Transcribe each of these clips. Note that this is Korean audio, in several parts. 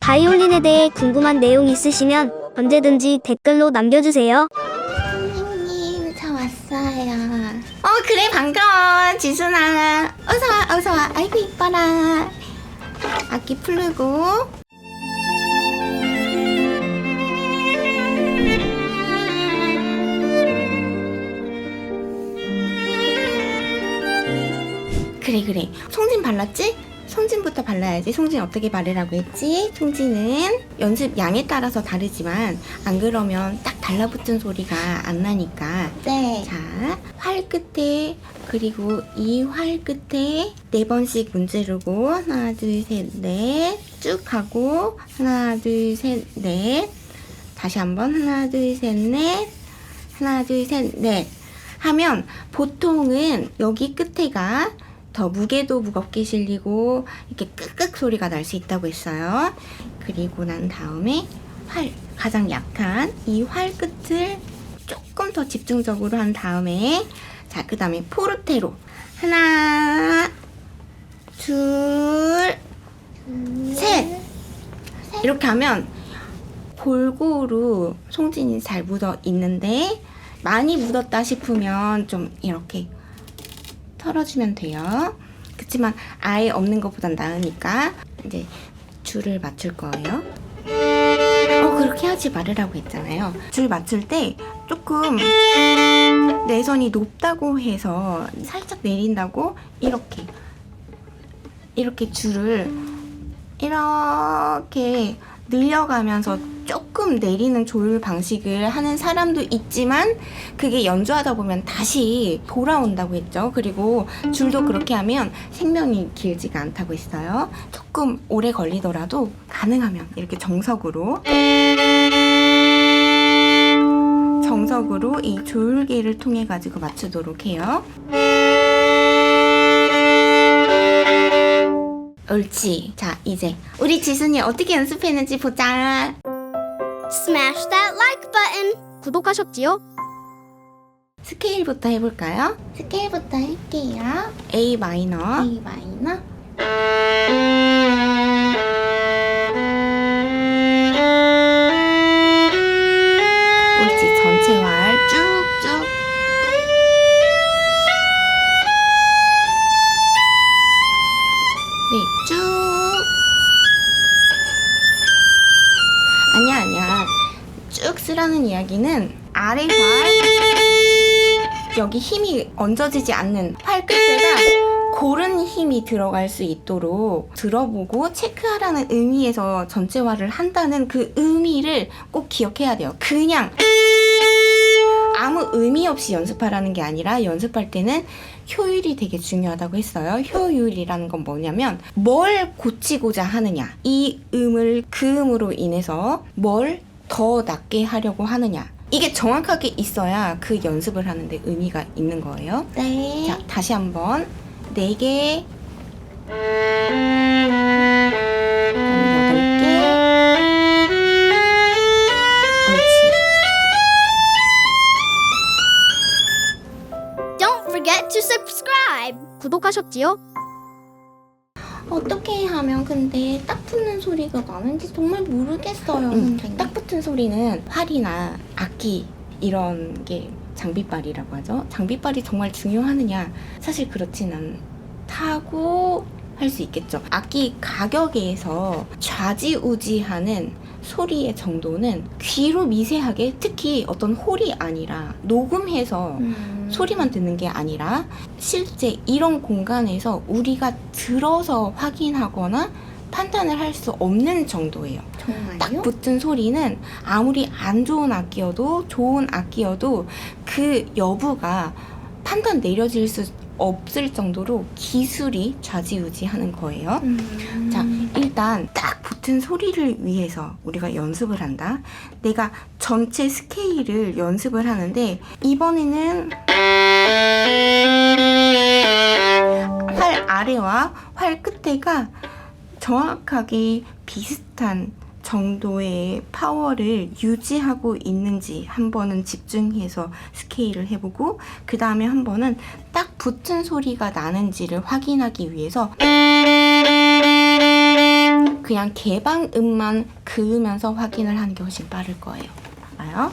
바이올린에 대해 궁금한 내용 있으시면 언제든지 댓글로 남겨주세요. 선생님, 저 왔어요. 그래, 반가워, 지순아. 어서와, 어서와. 아이고, 이뻐라. 악기 풀고. 그래. 송진 발랐지? 송진부터 발라야지. 송진 어떻게 바르라고 했지? 송진은 연습 양에 따라서 다르지만 안 그러면 딱 달라붙은 소리가 안 나니까. 네. 자, 활 끝에, 그리고 이 활 끝에 4번씩 문지르고 하나, 둘, 셋, 넷 쭉 하고 하나, 둘, 셋, 넷 다시 한번 하나, 둘, 셋, 넷 하나, 둘, 셋, 넷 하면 보통은 여기 끝에가 더 무게도 무겁게 실리고 이렇게 끄끄 소리가 날 수 있다고 했어요. 그리고 난 다음에 활, 가장 약한 이 활 끝을 조금 더 집중적으로 한 다음에, 자, 그 다음에 포르테로 하나, 둘, 셋 이렇게 하면 골고루 송진이 잘 묻어 있는데, 많이 묻었다 싶으면 좀 이렇게 털어주면 돼요. 그렇지만 아예 없는 것보단 나으니까 이제 줄을 맞출 거예요. 그렇게 하지 말으라고 했잖아요. 줄 맞출 때 조금 내 손이 높다고 해서 살짝 내린다고 이렇게 줄을 이렇게 늘려가면서 조금 내리는 조율 방식을 하는 사람도 있지만, 그게 연주하다 보면 다시 돌아온다고 했죠. 그리고 줄도 그렇게 하면 생명이 길지가 않다고 했어요. 조금 오래 걸리더라도 가능하면 이렇게 정석으로 이 조율기를 통해 가지고 맞추도록 해요. 옳지. 자, 이제 우리 지순이 어떻게 연습했는지 보자. Smash that like button. 구독하셨지요? 스케일부터 해볼까요? 스케일부터 할게요. A 마이너. A 마이너. 옳지. 전체 활 쭉쭉. 네, 쭉. 아니야. 쭉 쓰라는 이야기는 아래 활, 여기 힘이 얹어지지 않는 활 끝에다 고른 힘이 들어갈 수 있도록 들어보고 체크하라는 의미에서 전체화를 한다는 그 의미를 꼭 기억해야 돼요. 그냥 아무 의미 없이 연습하라는 게 아니라, 연습할 때는 효율이 되게 중요하다고 했어요. 효율이라는 건 뭐냐면 뭘 고치고자 하느냐, 이 음을 그 음으로 인해서 뭘 더 낮게 하려고 하느냐, 이게 정확하게 있어야 그 연습을 하는데 의미가 있는 거예요. 네. 자, 다시 한번 4개, 8개. 옳지. Don't forget to subscribe. 구독하셨지요? 어떻게 하면 근데 딱 붙는 소리가 나는지 정말 모르겠어요. 선생님. 딱 붙은 소리는 활이나 악기 이런 게 장비빨이라고 하죠. 장비빨이 정말 중요하느냐? 사실 그렇진 않다고 할 수 있겠죠. 악기 가격에서 좌지우지하는 소리의 정도는 귀로 미세하게, 특히 어떤 홀이 아니라 녹음해서 소리만 듣는 게 아니라 실제 이런 공간에서 우리가 들어서 확인하거나 판단을 할 수 없는 정도예요. 정말요? 딱 붙은 소리는 아무리 안 좋은 악기여도 좋은 악기여도 그 여부가 판단 내려질 수 없을 정도로 기술이 좌지우지하는 거예요. 자, 일단 딱 붙은 소리를 위해서 우리가 연습을 한다. 내가 전체 스케일을 연습을 하는데, 이번에는 활 아래와 활 끝에가 정확하게 비슷한 정도의 파워를 유지하고 있는지 한 번은 집중해서 스케일을 해보고, 그 다음에 한 번은 딱 붙은 소리가 나는지를 확인하기 위해서 그냥 개방음만 그으면서 확인을 하는 게 훨씬 빠를 거예요. 봐봐요.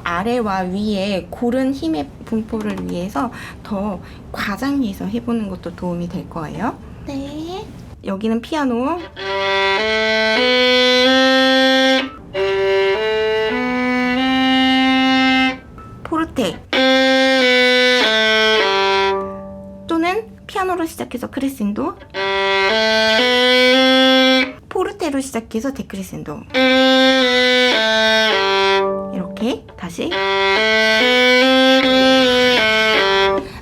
아래와 위에 고른 힘의 분포를 위해서 더 과장해서 해보는 것도 도움이 될 거예요. 네. 여기는 피아노. 포르테. 또는 피아노로 시작해서 크레센도. 포르테로 시작해서 데크레센도. 이렇게 다시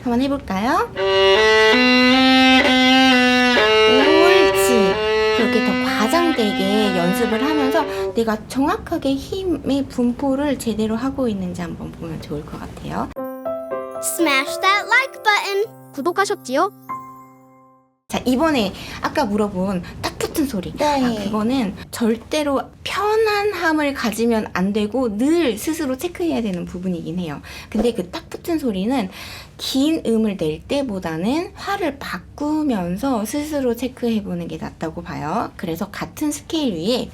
한번 해볼까요? 옳지. 그렇게 더 과장되게 연습을 하면서 내가 정확하게 힘의 분포를 제대로 하고 있는지 한번 보면 좋을 것 같아요. Smash that like button. 구독하셨지요? 자, 이번에 아까 물어본 딱 붙은 소리. 네. 그거는 절대로 편안함을 가지면 안 되고 늘 스스로 체크해야 되는 부분이긴 해요. 근데 그 딱 붙은 소리는 긴 음을 낼 때보다는 활을 바꾸면서 스스로 체크해보는 게 낫다고 봐요. 그래서 같은 스케일 위에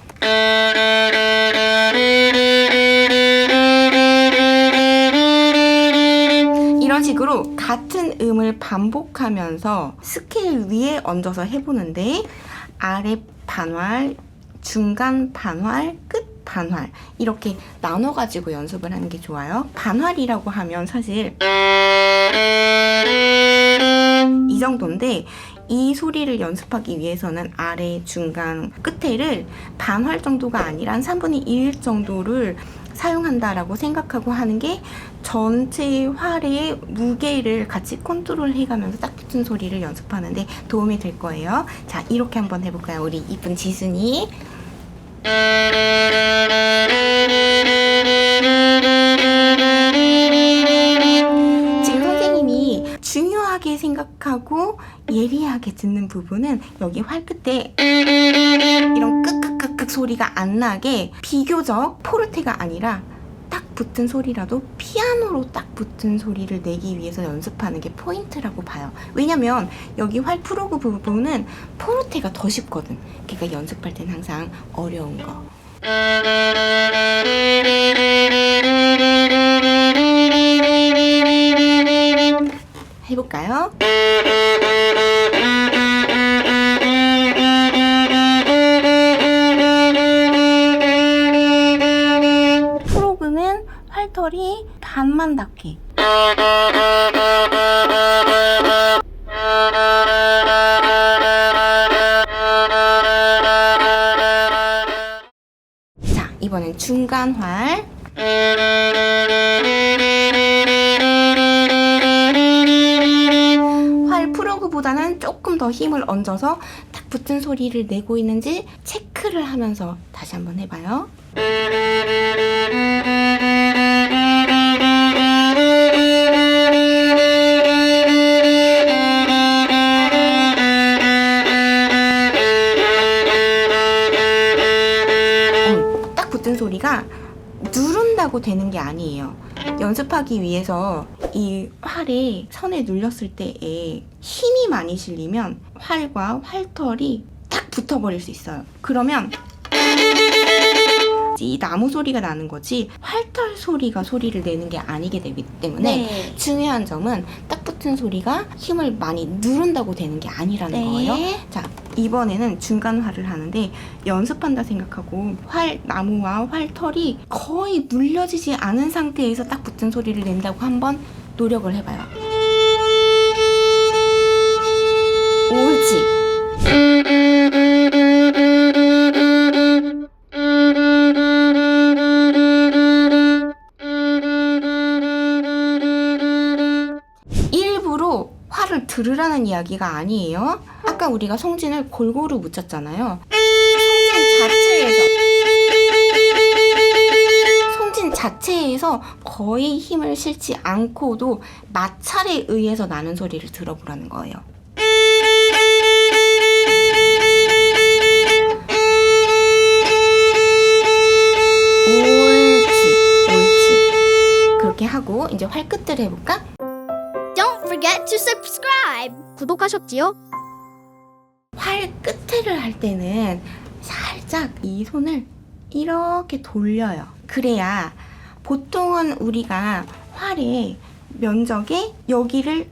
이런 식으로 같은 음을 반복하면서 스케일 위에 얹어서 해보는데 아래 반활, 중간 반활, 끝 반활 이렇게 나눠가지고 연습을 하는 게 좋아요. 반활이라고 하면 사실 이 정도인데 이 소리를 연습하기 위해서는 아래, 중간, 끝에를 반활 정도가 아니라 한 3분의 1 정도를 사용한다라고 생각하고 하는 게 전체 활의 무게를 같이 컨트롤 해가면서 딱 붙은 소리를 연습하는데 도움이 될 거예요. 자, 이렇게 한번 해볼까요? 우리 이쁜 지순이. 지금 선생님이 중요하게 생각하고 예리하게 듣는 부분은 여기 활 끝에 이런 끄끄끄끄 소리가 안 나게 비교적 포르테가 아니라 딱 붙은 소리라도 피아노로 딱 붙은 소리를 내기 위해서 연습하는 게 포인트라고 봐요. 왜냐면 여기 활 프로그 부분은 포르테가 더 쉽거든. 그러니까 연습할 땐 항상 어려운 거. 해볼까요? 프로그는 활털이 반만 닿게. 자, 이번엔 중간 활. 활 프로그보다는 조금 더 힘을 얹어서 딱 붙은 소리를 내고 있는지 체크를 하면서 다시 한번 해봐요. 딱 붙은 소리가 누른다고 되는 게 아니에요. 연습하기 위해서 이 활이 선에 눌렸을 때에 힘이 많이 실리면 활과 활털이 딱 붙어버릴 수 있어요. 그러면 이 나무 소리가 나는 거지 활털 소리가 소리를 내는 게 아니게 되기 때문에 중요한 점은 딱 붙은 소리가 힘을 많이 누른다고 되는 게 아니라는 거예요. 자, 이번에는 중간 활을 하는데 연습한다 생각하고 나무와 활털이 거의 눌려지지 않은 상태에서 딱 붙은 소리를 낸다고 한번 노력을 해봐요. 옳지. 일부러 활을 들으라는 이야기가 아니에요. 아까 우리가 송진을 골고루 묻혔잖아요. 송진 자체에서 거의 힘을 실지 않고도 마찰에 의해서 나는 소리를 들어보라는 거예요. 옳지. 그렇게 하고 이제 활끝을 해볼까? Don't forget to subscribe. 구독하셨지요? 활끝을 할 때는 살짝 이 손을 이렇게 돌려요. 그래야 보통은 우리가 활의 면적에 여기를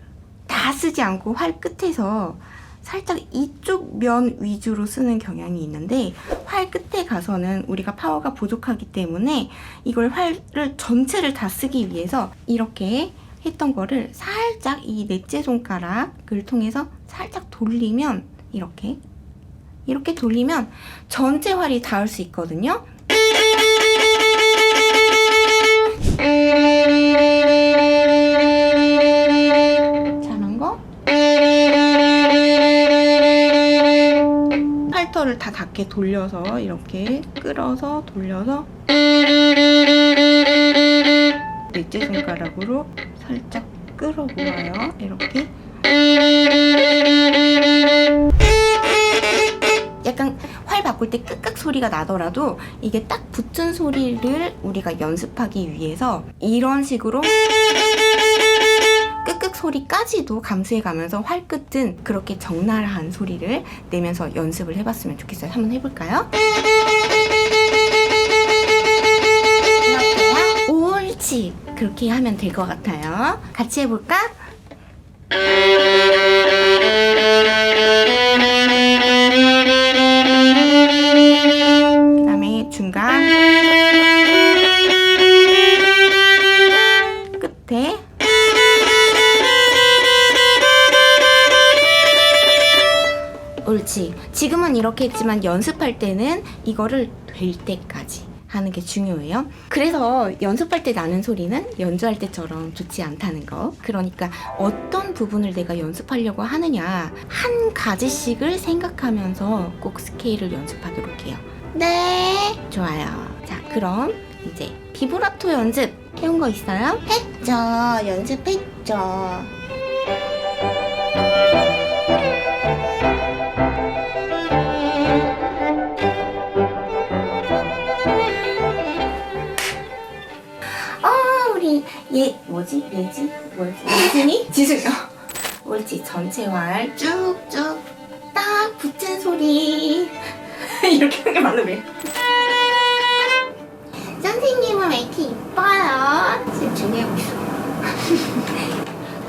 다 쓰지 않고 활 끝에서 살짝 이쪽 면 위주로 쓰는 경향이 있는데 활 끝에 가서는 우리가 파워가 부족하기 때문에 이걸 활을 전체를 다 쓰기 위해서 이렇게 했던 거를 살짝 이 넷째 손가락을 통해서 살짝 돌리면 이렇게 돌리면 전체 활이 닿을 수 있거든요. 잘한 거? 팔터를 다 닿게 돌려서 이렇게 끌어서 돌려서 넷째 손가락으로 살짝 끌어모아요. 이렇게 약간 활 바꿀 때 끄끄 소리가 나더라도 이게 딱 붙은 소리를 우리가 연습하기 위해서 이런 식으로 끄끄 소리까지도 감수해가면서 활끝은 그렇게 적나라한 소리를 내면서 연습을 해봤으면 좋겠어요. 한번 해볼까요? 이렇게요? 옳지! 그렇게 하면 될 것 같아요. 같이 해볼까? 그 다음에 중간 끝에 옳지. 지금은 이렇게 했지만 연습할 때는 이거를 될 때까지 하는 게 중요해요. 그래서 연습할 때 나는 소리는 연주할 때처럼 좋지 않다는 거. 그러니까 어떤 부분을 내가 연습하려고 하느냐 한 가지씩을 생각하면서 꼭 스케일을 연습하도록 해요. 네, 좋아요. 자, 그럼 이제 비브라토 연습 해온 거 있어요? 했죠. 연습했죠. 예진이? 지승이? 옳지. 전체 활 쭉쭉 딱 붙은 소리 이렇게 하는 게 맞는 거예요. 선생님은 왜 이렇게 이뻐요? 지금 중요하고 있어.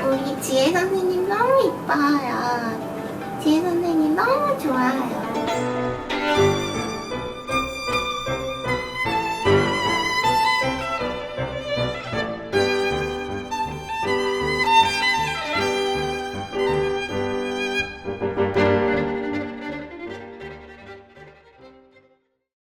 우리 지혜 선생님 너무 이뻐요. 지혜 선생님 너무 좋아요.